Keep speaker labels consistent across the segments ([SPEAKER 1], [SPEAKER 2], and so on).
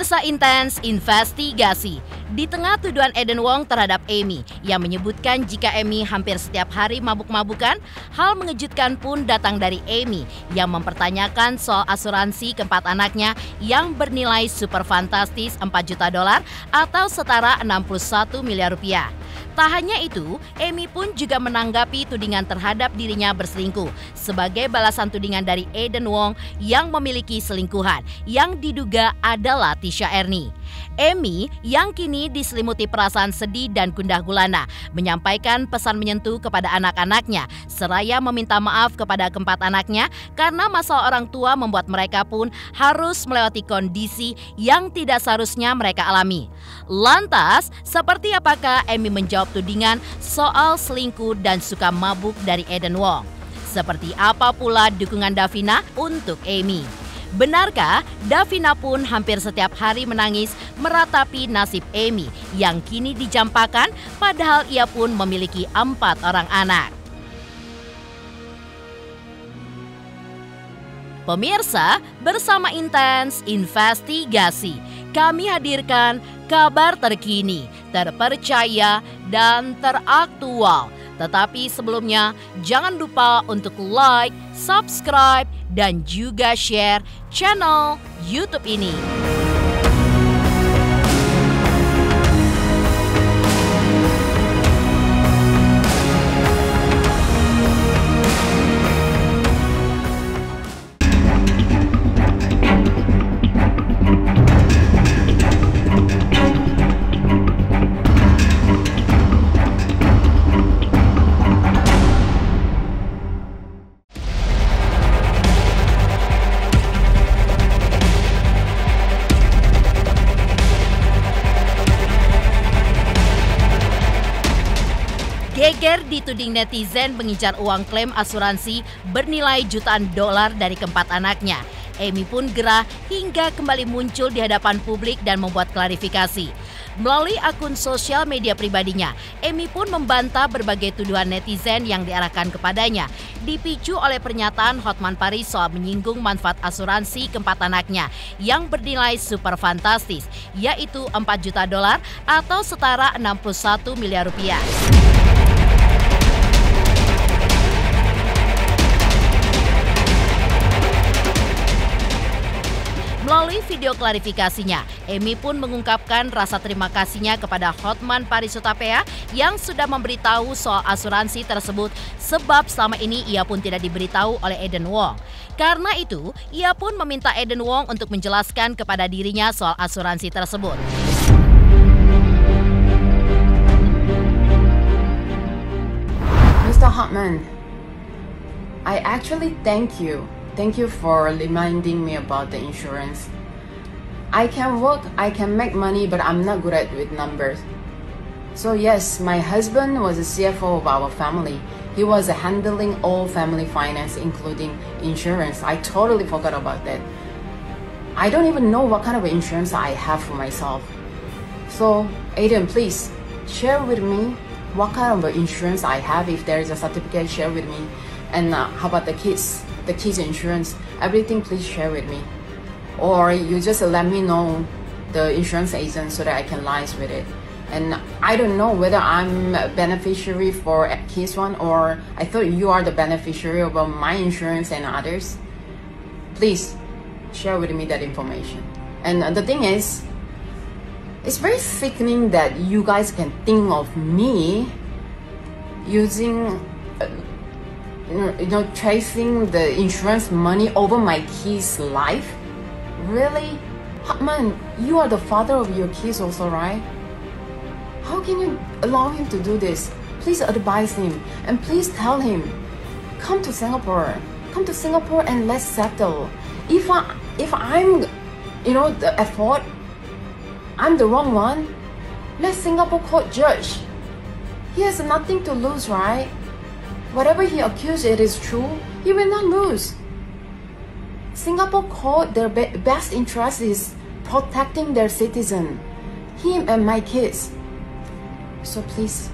[SPEAKER 1] Pemirsa Intens investigasi. Di tengah tuduhan Eden Wong terhadap Amy yang menyebutkan jika Amy hampir setiap hari mabuk-mabukan, hal mengejutkan pun datang dari Amy yang mempertanyakan soal asuransi keempat anaknya yang bernilai super fantastis $4 juta atau setara 61 miliar rupiah. Tak hanya itu, Amy pun juga menanggapi tudingan terhadap dirinya berselingkuh sebagai balasan tudingan dari Eden Wong yang memiliki selingkuhan yang diduga adalah Tisha Ernie. Amy yang kini diselimuti perasaan sedih dan gundah gulana menyampaikan pesan menyentuh kepada anak-anaknya seraya meminta maaf kepada keempat anaknya karena masalah orang tua membuat mereka pun harus melewati kondisi yang tidak seharusnya mereka alami. Lantas, seperti apakah Amy menjawab tudingan soal selingkuh dan suka mabuk dari Eden Wong? Seperti apa pula dukungan Davina untuk Amy? Benarkah Davina pun hampir setiap hari menangis meratapi nasib Amy yang kini dicampakan padahal ia pun memiliki 4 orang anak? Pemirsa, bersama Intens Investigasi, kami hadirkan kabar terkini, terpercaya, dan teraktual. Tetapi sebelumnya, jangan lupa untuk like, subscribe, dan juga share channel YouTube ini. Geger dituding netizen mengincar uang klaim asuransi bernilai jutaan dolar dari keempat anaknya. Amy pun gerah hingga kembali muncul di hadapan publik dan membuat klarifikasi. Melalui akun sosial media pribadinya, Amy pun membantah berbagai tuduhan netizen yang diarahkan kepadanya, dipicu oleh pernyataan Hotman Paris soal menyinggung manfaat asuransi keempat anaknya yang bernilai super fantastis, yaitu $4 juta atau setara 61 miliar rupiah. Melalui video klarifikasinya, Amy pun mengungkapkan rasa terima kasihnya kepada Hotman Paris Hutapea yang sudah memberitahu soal asuransi tersebut sebab selama ini ia pun tidak diberitahu oleh Eden Wong. Karena itu, ia pun meminta Eden Wong untuk menjelaskan kepada dirinya soal asuransi tersebut.
[SPEAKER 2] Mr. Hotman, I actually thank you. Thank you for reminding me about the insurance. I can work, I can make money, but I'm not good at with numbers. So yes, my husband was a CFO of our family. He was handling all family finance, including insurance. I totally forgot about that. I don't even know what kind of insurance I have for myself. So, Aiden, please share with me what kind of insurance I have. If there is a certificate, share with me. And how about the kids? The kids insurance, everything, please share with me. Or you just let me know the insurance agent so that I can liaise with it. And I don't know whether I'm a beneficiary for a kids one, or I thought you are the beneficiary of my insurance and others. Please share with me that information. And the thing is, it's very sickening that you guys can think of me using tracing the insurance money over my kid's life? Really? Hotman, you are the father of your kids also, right? How can you allow him to do this? Please advise him and please tell him, come to Singapore. Come to Singapore and let's settle. If I'm, at fault, I'm the wrong one, let Singapore court judge. He has nothing to lose, right? Whatever he accused, it is true, he will not lose. Singapore court, their best interest is protecting their citizen, him and my kids. So please,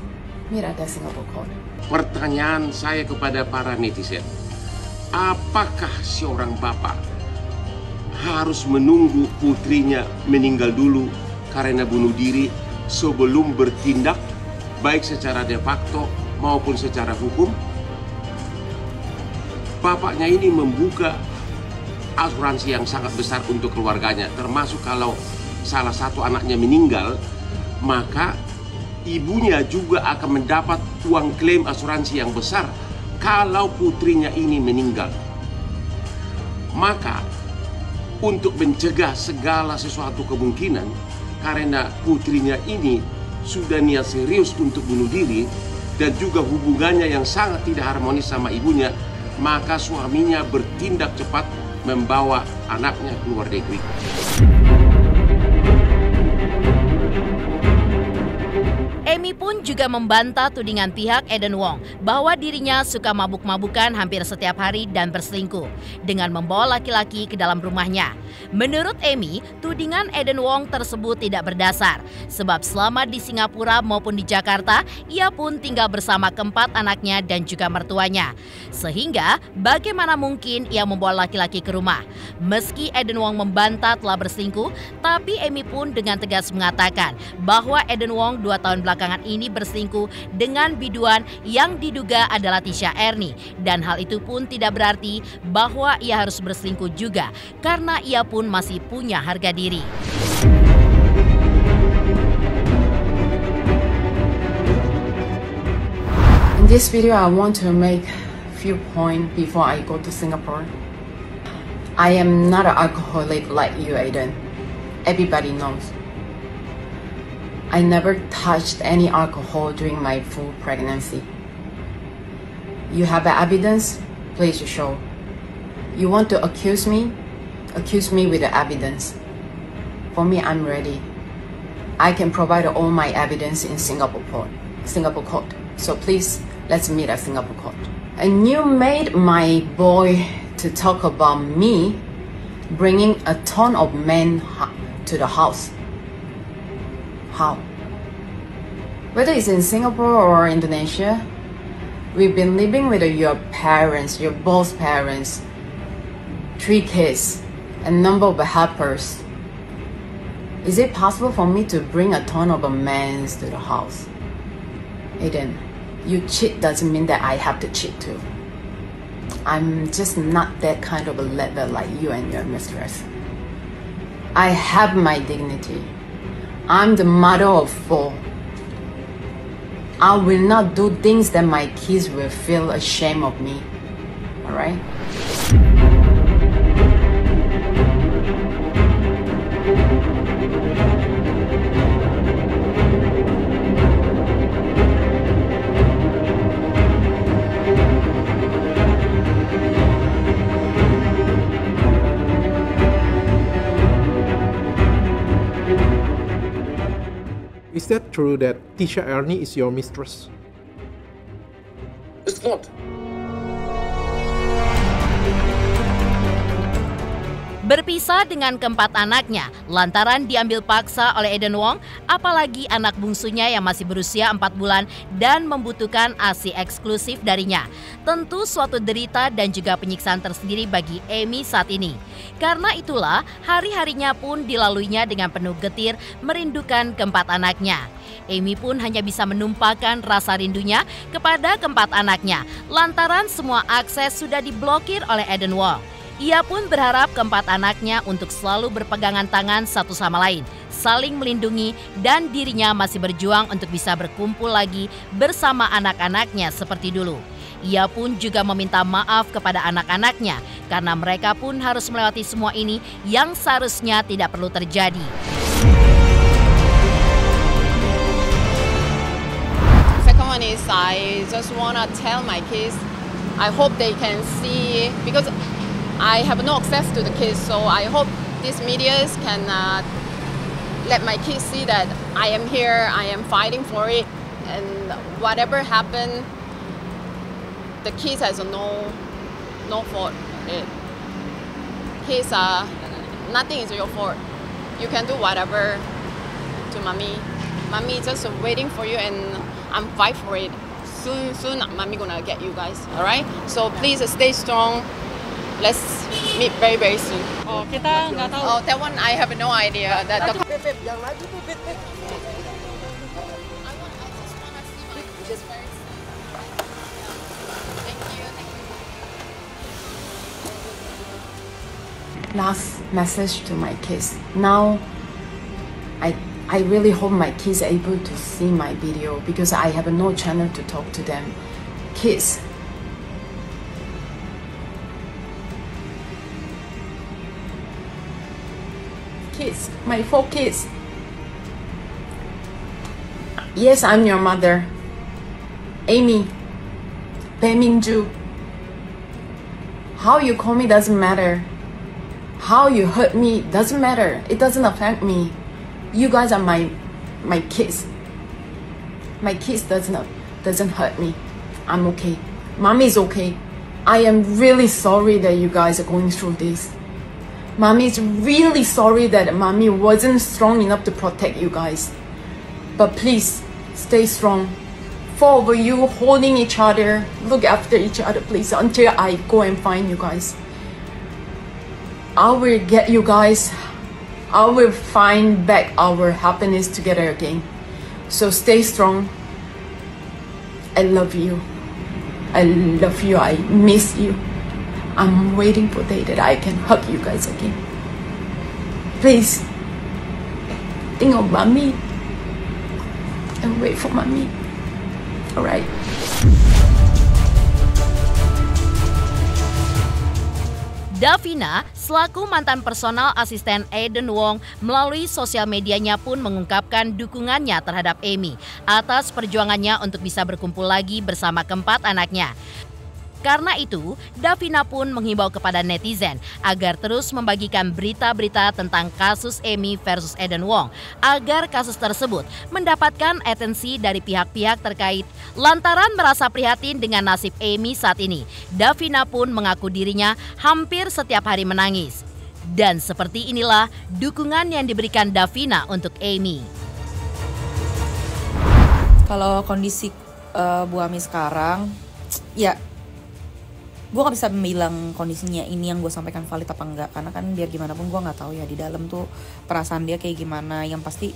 [SPEAKER 2] meet at the Singapore court.
[SPEAKER 3] Pertanyaan saya kepada para netizen, apakah seorang bapak harus menunggu putrinya meninggal dulu karena bunuh diri sebelum bertindak baik secara de facto maupun secara hukum. Bapaknya ini membuka asuransi yang sangat besar untuk keluarganya, termasuk kalau salah satu anaknya meninggal, maka ibunya juga akan mendapat uang klaim asuransi yang besar kalau putrinya ini meninggal. Maka untuk mencegah segala sesuatu kemungkinan, karena putrinya ini sudah niat serius untuk bunuh diri dan juga hubungannya yang sangat tidak harmonis sama ibunya, maka suaminya bertindak cepat membawa anaknya keluar negeri.
[SPEAKER 1] Amy pun juga membantah tudingan pihak Eden Wong bahwa dirinya suka mabuk-mabukan hampir setiap hari dan berselingkuh dengan membawa laki-laki ke dalam rumahnya. Menurut Amy, tudingan Eden Wong tersebut tidak berdasar sebab selama di Singapura maupun di Jakarta, ia pun tinggal bersama keempat anaknya dan juga mertuanya. Sehingga bagaimana mungkin ia membawa laki-laki ke rumah? Meski Eden Wong membantah telah berselingkuh, tapi Amy pun dengan tegas mengatakan bahwa Eden Wong 2 tahun belakangan ini berselingkuh dengan biduan yang diduga adalah Tisha Ernie, dan hal itu pun tidak berarti bahwa ia harus berselingkuh juga karena ia pun masih punya harga diri.
[SPEAKER 2] In this video, I want to make few points before I go to Singapore. I am not an alcoholic like you, Aiden. Everybody knows. I never touched any alcohol during my full pregnancy. You have evidence? Please show. You want to accuse me? Accuse me with the evidence. For me, I'm ready. I can provide all my evidence in Singapore court. So please, let's meet at Singapore court. And you made my boy to talk about me bringing a ton of men to the house. How? Whether it's in Singapore or Indonesia, we've been living with your parents, your both parents, 3 kids, and number of helpers. Is it possible for me to bring a ton of men to the house? Aiden, you cheat doesn't mean that I have to cheat too. I'm just not that kind of a level like you and your mistress. I have my dignity. I'm the mother of 4. I will not do things that my kids will feel ashamed of me. Alright?
[SPEAKER 4] Is that true that Tisha Ernie is your mistress?
[SPEAKER 3] It's not.
[SPEAKER 1] Berpisah dengan keempat anaknya lantaran diambil paksa oleh Eden Wong, apalagi anak bungsunya yang masih berusia 4 bulan dan membutuhkan ASI eksklusif darinya. Tentu suatu derita dan juga penyiksaan tersendiri bagi Amy saat ini. Karena itulah hari-harinya pun dilaluinya dengan penuh getir merindukan keempat anaknya. Amy pun hanya bisa menumpahkan rasa rindunya kepada keempat anaknya lantaran semua akses sudah diblokir oleh Eden Wong. Ia pun berharap keempat anaknya untuk selalu berpegangan tangan satu sama lain, saling melindungi, dan dirinya masih berjuang untuk bisa berkumpul lagi bersama anak-anaknya seperti dulu. Ia pun juga meminta maaf kepada anak-anaknya karena mereka pun harus melewati semua ini yang seharusnya tidak perlu terjadi.
[SPEAKER 5] Second one is I just wanna tell my kids, I hope they can see, because I have no access to the kids, so I hope these medias can let my kids see that I am here, I am fighting for it, and whatever happened, the kids has no fault. Kids are, nothing is your fault. You can do whatever to mommy. Mommy just waiting for you, and I'm fight for it. Soon, mommy gonna get you guys. All right. So please stay strong. let's meet very very soon.
[SPEAKER 6] Oh, kita nggak tahu.
[SPEAKER 5] Oh, that one I have no idea. That the
[SPEAKER 6] Yang maju tuh, Bit.
[SPEAKER 2] Last message to my kids. Now, I really hope my kids are able to see my video because I have no channel to talk to them. Kids, my 4 kids. Yes, I'm your mother. Amy, Bae Minju. How you call me doesn't matter. How you hurt me doesn't matter. It doesn't affect me. You guys are my kids. My kids doesn't hurt me. I'm okay. Mommy is okay. I am really sorry that you guys are going through this. Mommy is really sorry that mommy wasn't strong enough to protect you guys. But please, stay strong. 4 of you holding each other, look after each other, please, until I go and find you guys. I will get you guys. I will find back our happiness together again. So stay strong. I love you. I love you. I miss you. I'm waiting for the day that I can hug you guys again. Please, think of mommy and wait for mommy. Alright?
[SPEAKER 1] Davina, selaku mantan personal asisten Aiden Wong, melalui sosial medianya pun mengungkapkan dukungannya terhadap Amy atas perjuangannya untuk bisa berkumpul lagi bersama keempat anaknya. Karena itu, Davina pun menghimbau kepada netizen agar terus membagikan berita-berita tentang kasus Amy versus Aiden Wong agar kasus tersebut mendapatkan atensi dari pihak-pihak terkait. Lantaran merasa prihatin dengan nasib Amy saat ini, Davina pun mengaku dirinya hampir setiap hari menangis. Dan seperti inilah dukungan yang diberikan Davina untuk Amy.
[SPEAKER 7] Kalau kondisi Bu Ami sekarang, ya gue gak bisa bilang kondisinya ini yang gue sampaikan valid apa enggak, karena kan biar gimana pun gue nggak tahu ya di dalam tuh perasaan dia kayak gimana. Yang pasti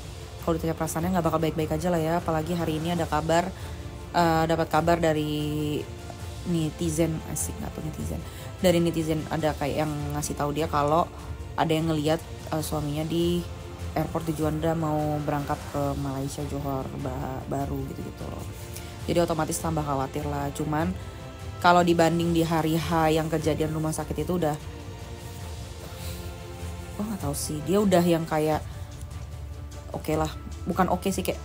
[SPEAKER 7] kalau ditanya perasaannya nggak bakal baik-baik aja lah ya, apalagi hari ini ada kabar, dapat kabar dari netizen, asik nggak tuh netizen, dari netizen ada kayak yang ngasih tahu dia kalau ada yang ngelihat suaminya di airport di Juanda mau berangkat ke Malaysia Johor Baru gitu-gitu loh. Jadi otomatis tambah khawatir lah. Cuman kalau dibanding di hari H yang kejadian rumah sakit itu udah, gue nggak tahu sih, dia udah yang kayak oke lah, bukan oke sih, kayak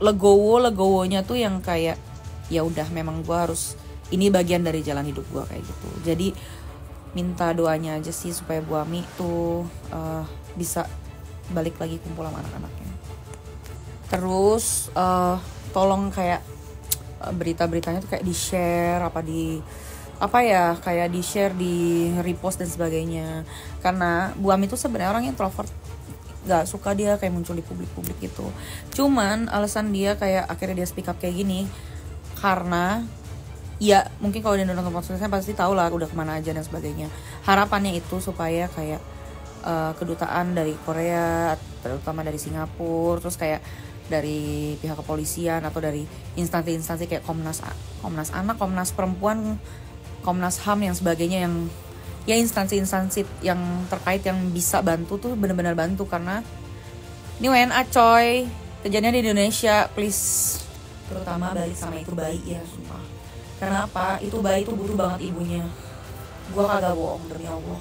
[SPEAKER 7] legowonya tuh yang kayak ya udah memang gue harus, ini bagian dari jalan hidup gue kayak gitu. Jadi minta doanya aja sih supaya Bu Ami tuh bisa balik lagi kumpul sama anak-anaknya. Terus tolong kayak berita-beritanya tuh kayak di-share kayak di-share, di repost dan sebagainya. Karena Bu Ami tuh sebenarnya orang yang introvert, gak suka dia kayak muncul di publik-publik gitu. Cuman alasan dia kayak akhirnya dia speak up kayak gini karena ya mungkin kalau dia nonton podcastnya pasti tahu lah udah kemana aja dan sebagainya. Harapannya itu supaya kayak kedutaan dari Korea, terutama dari Singapura, terus kayak dari pihak kepolisian atau dari instansi-instansi kayak Komnas Anak, Komnas Perempuan, Komnas HAM yang sebagainya, yang ya instansi-instansi yang terkait yang bisa bantu tuh benar-benar bantu. Karena ini WNA coy, kejadiannya di Indonesia, please, terutama balik sama itu bayi ya, sumpah. Karena apa? Itu bayi tuh butuh banget ibunya. Gua kagak bohong demi Allah.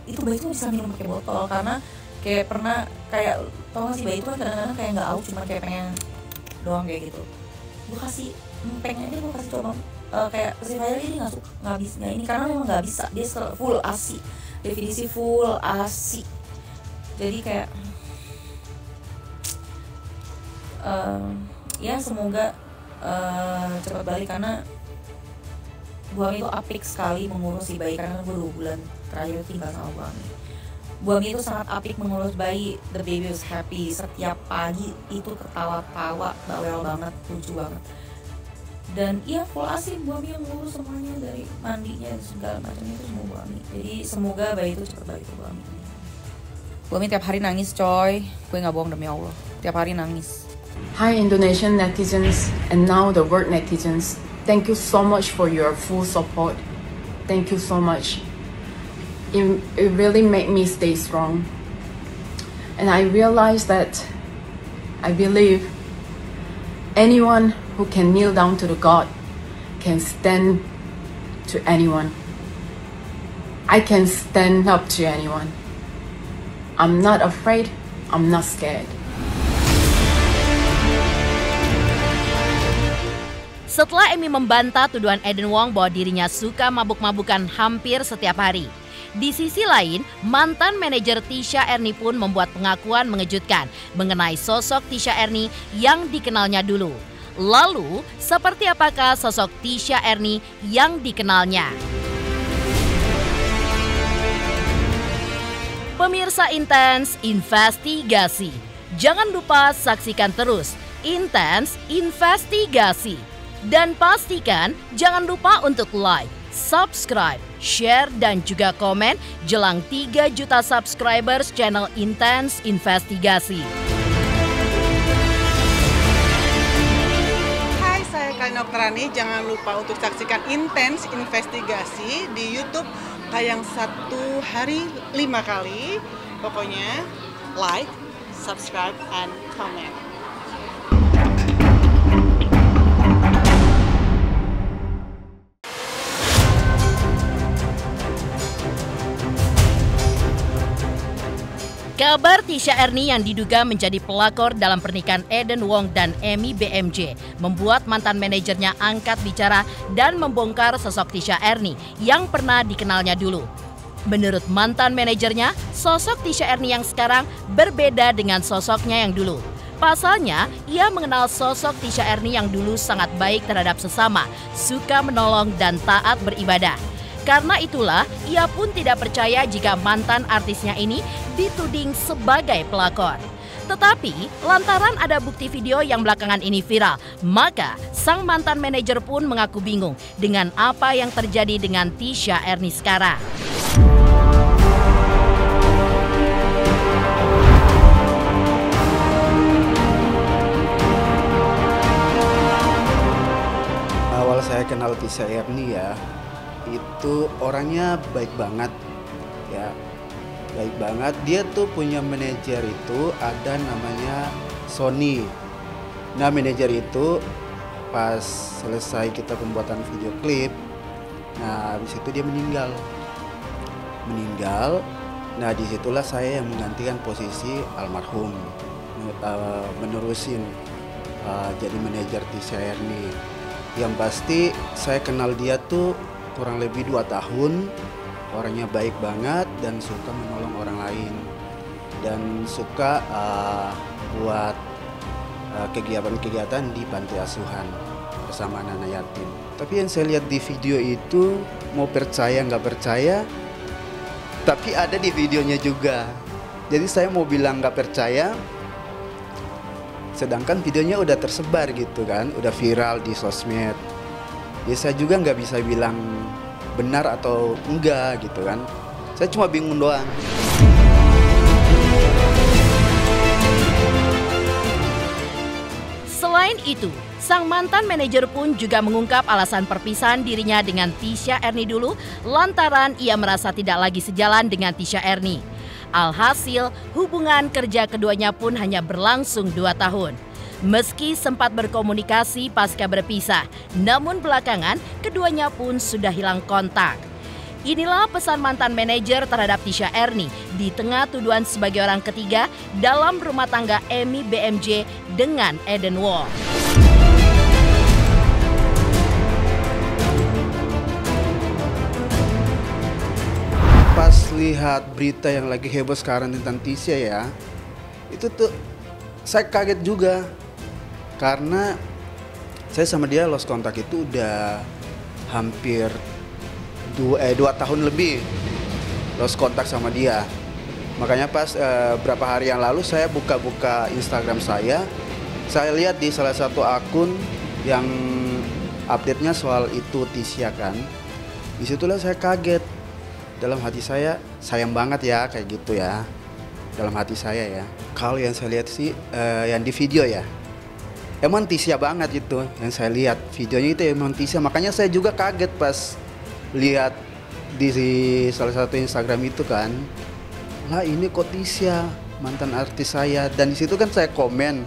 [SPEAKER 7] Itu bayi tuh bisa minum pakai botol, karena kayak pernah kayak tau gak sih bayi itu kan kadang-kadang kayak nggak aus, cuma kayak pengen doang kayak gitu. Gue kasih pengennya gue kasih coba kayak pacifier, dia nggak bisa ini karena memang nggak bisa, dia full ASI, definisi full ASI. Jadi kayak ya semoga cepat balik, karena Bu Ami itu apik sekali mengurus si bayi, karena gue 2 bulan terakhir tinggal sama Bu Ami. Bu Ami itu sangat apik mengurus bayi, the baby was happy. Setiap pagi itu ketawa-tawa, bawel banget, lucu banget. Dan iya full ASI, Bu Ami yang ngurus semuanya dari mandinya segala macam itu semua Bu Ami. Jadi semoga bayi itu cepat balik ke Bu Ami. Bu Ami tiap hari nangis coy, gue nggak bohong demi Allah, tiap hari nangis.
[SPEAKER 2] Hi Indonesian netizens and now the world netizens. Thank you so much for your full support. Thank you so much. It really made me stay strong. And I realized that I believe anyone who can kneel down to the God can stand to anyone. I can stand up to anyone. I'm not afraid. I'm not scared.
[SPEAKER 1] Setelah Amy membantah tuduhan Eden Wong bahwa dirinya suka mabuk-mabukan hampir setiap hari. Di sisi lain, mantan manajer Tisha Ernie pun membuat pengakuan mengejutkan mengenai sosok Tisha Ernie yang dikenalnya dulu. Lalu, seperti apakah sosok Tisha Ernie yang dikenalnya? Pemirsa Intens Investigasi, jangan lupa saksikan terus Intens Investigasi. Dan pastikan jangan lupa untuk like, subscribe, share, dan juga komen jelang 3 juta subscribers channel Intens Investigasi.
[SPEAKER 6] Hai, saya Kak Oktarani. Jangan lupa untuk saksikan Intens Investigasi di YouTube tayang 1 hari 5 kali. Pokoknya like, subscribe, and comment.
[SPEAKER 1] Kabar Tisha Ernie yang diduga menjadi pelakor dalam pernikahan Eden Wong dan Amy BMJ membuat mantan manajernya angkat bicara dan membongkar sosok Tisha Ernie yang pernah dikenalnya dulu. Menurut mantan manajernya, sosok Tisha Ernie yang sekarang berbeda dengan sosoknya yang dulu. Pasalnya, ia mengenal sosok Tisha Ernie yang dulu sangat baik terhadap sesama, suka menolong dan taat beribadah. Karena itulah, ia pun tidak percaya jika mantan artisnya ini dituding sebagai pelakor. Tetapi, lantaran ada bukti video yang belakangan ini viral, maka sang mantan manajer pun mengaku bingung dengan apa yang terjadi dengan Tisha Ernie sekarang.
[SPEAKER 8] Awal saya kenal Tisha Ernie ya, itu orangnya baik banget ya, baik banget. Dia tuh punya manajer itu ada namanya Sony. Nah manajer itu pas selesai kita pembuatan video klip, nah habis itu dia meninggal. Nah disitulah saya yang menggantikan posisi almarhum, menerusin jadi manajer Tisha Ernie. Yang pasti saya kenal dia tuh kurang lebih 2 tahun, orangnya baik banget dan suka menolong orang lain dan suka buat kegiatan-kegiatan di panti asuhan bersama anak-anak yatim. Tapi yang saya lihat di video itu, mau percaya nggak percaya, tapi ada di videonya juga. Jadi saya mau bilang nggak percaya, sedangkan videonya udah tersebar gitu kan, udah viral di sosmed. Ya saya juga nggak bisa bilang benar atau enggak gitu kan. Saya cuma bingung doang.
[SPEAKER 1] Selain itu, sang mantan manajer pun juga mengungkap alasan perpisahan dirinya dengan Tisha Ernie dulu lantaran ia merasa tidak lagi sejalan dengan Tisha Ernie. Alhasil, hubungan kerja keduanya pun hanya berlangsung 2 tahun. Meski sempat berkomunikasi pasca berpisah, namun belakangan keduanya pun sudah hilang kontak. Inilah pesan mantan manajer terhadap Tisha Ernie di tengah tuduhan sebagai orang ketiga dalam rumah tangga Amy BMJ dengan Eden Wong.
[SPEAKER 8] Pas lihat berita yang lagi heboh sekarang tentang Tisha ya, itu tuh saya kaget juga. Karena saya sama dia lost kontak itu udah hampir 2 tahun lebih lost kontak sama dia. Makanya pas berapa hari yang lalu saya buka-buka Instagram saya lihat di salah satu akun yang update-nya soal itu Tisha kan. Disitulah saya kaget. Dalam hati saya, sayang banget ya kayak gitu ya. Dalam hati saya ya. Kalau yang saya lihat sih, yang di video ya, emang Tisha banget itu. Yang saya lihat videonya itu emang Tisha. Makanya saya juga kaget pas lihat di salah satu Instagram itu kan. Lah ini kok Tisha, mantan artis saya. Dan di situ kan saya komen,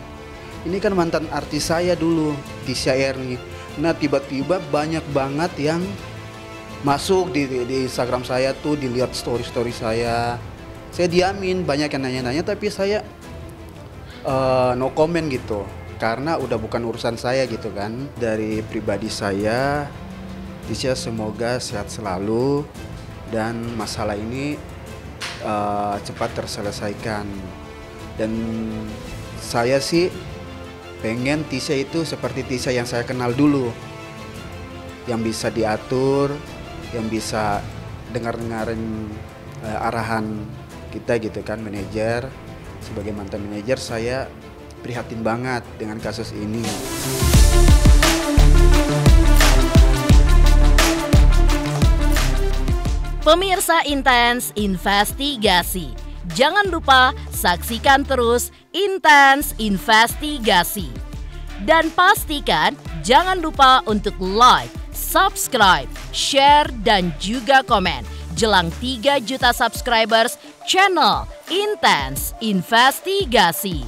[SPEAKER 8] ini kan mantan artis saya dulu, Tisha Erni. Nah tiba-tiba banyak banget yang masuk di Instagram saya tuh, dilihat story saya. Saya diamin, banyak yang nanya-nanya, tapi saya no comment gitu, karena udah bukan urusan saya gitu kan. Dari pribadi saya, Tisha semoga sehat selalu dan masalah ini cepat terselesaikan. Dan saya sih pengen Tisha itu seperti Tisha yang saya kenal dulu, yang bisa diatur, yang bisa dengar-dengarin arahan kita gitu kan, manajer. Sebagai mantan manajer, saya prihatin banget dengan kasus ini.
[SPEAKER 1] Pemirsa Intens Investigasi, jangan lupa saksikan terus Intens Investigasi. Dan pastikan jangan lupa untuk like, subscribe, share, dan juga komen jelang 3 juta subscribers channel Intens Investigasi.